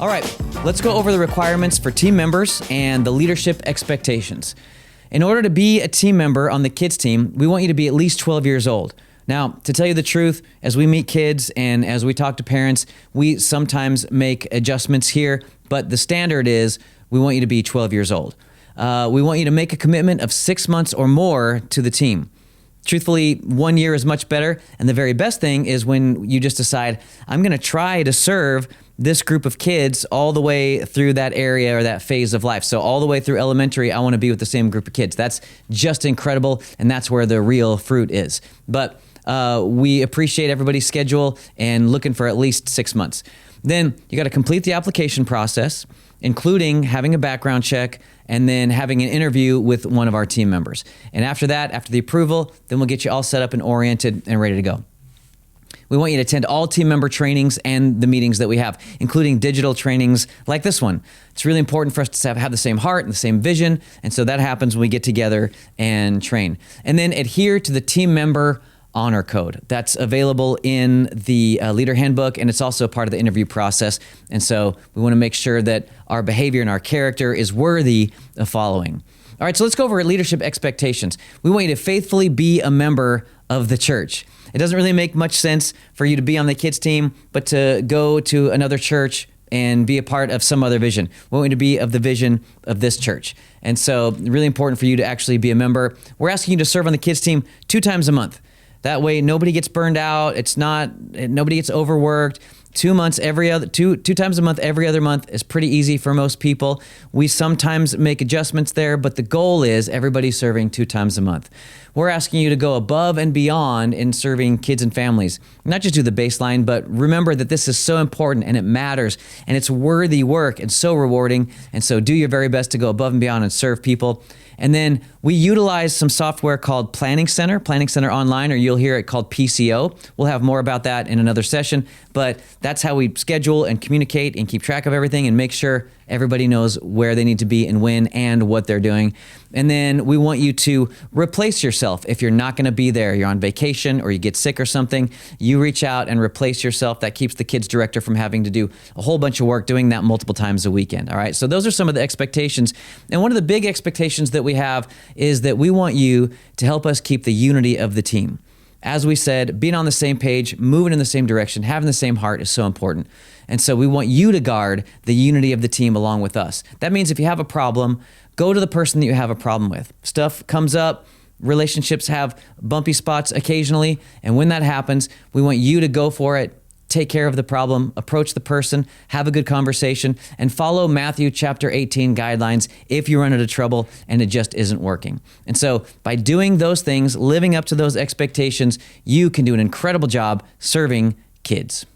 All right, let's go over the requirements for team members and the leadership expectations. In order to be a team member on the kids team, we want you to be at least 12 years old. Now, to tell you the truth, as we meet kids and as we talk to parents, we sometimes make adjustments here, but the standard is we want you to be 12 years old. We want you to make a commitment of 6 months or more to the team. Truthfully, 1 year is much better, and the very best thing is when you just decide, I'm going to try to serve this group of kids all the way through that area or that phase of life. So all the way through elementary, I want to be with the same group of kids. That's just incredible, and that's where the real fruit is. But we appreciate everybody's schedule and looking for at least 6 months. Then you got to complete the application process, including having a background check and then having an interview with one of our team members. And after that, after the approval, then we'll get you all set up and oriented and ready to go. We want you to attend all team member trainings and the meetings that we have, including digital trainings like this one. It's really important for us to have the same heart and the same vision, and so that happens when we get together and train. And then adhere to the team member honor code. That's available in the leader handbook, and it's also part of the interview process. And so we want to make sure that our behavior and our character is worthy of following. All right, so let's go over leadership expectations. We want you to faithfully be a member of the church. It doesn't really make much sense for you to be on the kids team, but to go to another church and be a part of some other vision. We want you to be of the vision of this church. And so really important for you to actually be a member. We're asking you to serve on the kids team 2 times a month. That way, nobody gets burned out. Nobody gets overworked. 2 months two times a month, every other month is pretty easy for most people. We sometimes make adjustments there, but the goal is everybody's serving 2 times a month. We're asking you to go above and beyond in serving kids and families. Not just do the baseline, but remember that this is so important and it matters and it's worthy work and so rewarding. And so do your very best to go above and beyond and serve people. And then we utilize some software called Planning Center Online, or you'll hear it called PCO. We'll have more about that in another session, but that's how we schedule and communicate and keep track of everything and make sure everybody knows where they need to be and when and what they're doing. And then we want you to replace yourself. If you're not going to be there, you're on vacation or you get sick or something, you reach out and replace yourself. That keeps the kids director from having to do a whole bunch of work doing that multiple times a weekend. All right. So those are some of the expectations. And one of the big expectations that we have is that we want you to help us keep the unity of the team. As we said, being on the same page, moving in the same direction, having the same heart is so important. And so we want you to guard the unity of the team along with us. That means if you have a problem, go to the person that you have a problem with. Stuff comes up, relationships have bumpy spots occasionally, and when that happens, we want you to go for it, take care of the problem, approach the person, have a good conversation, and follow Matthew chapter 18 guidelines if you run into trouble and it just isn't working. And so by doing those things, living up to those expectations, you can do an incredible job serving kids.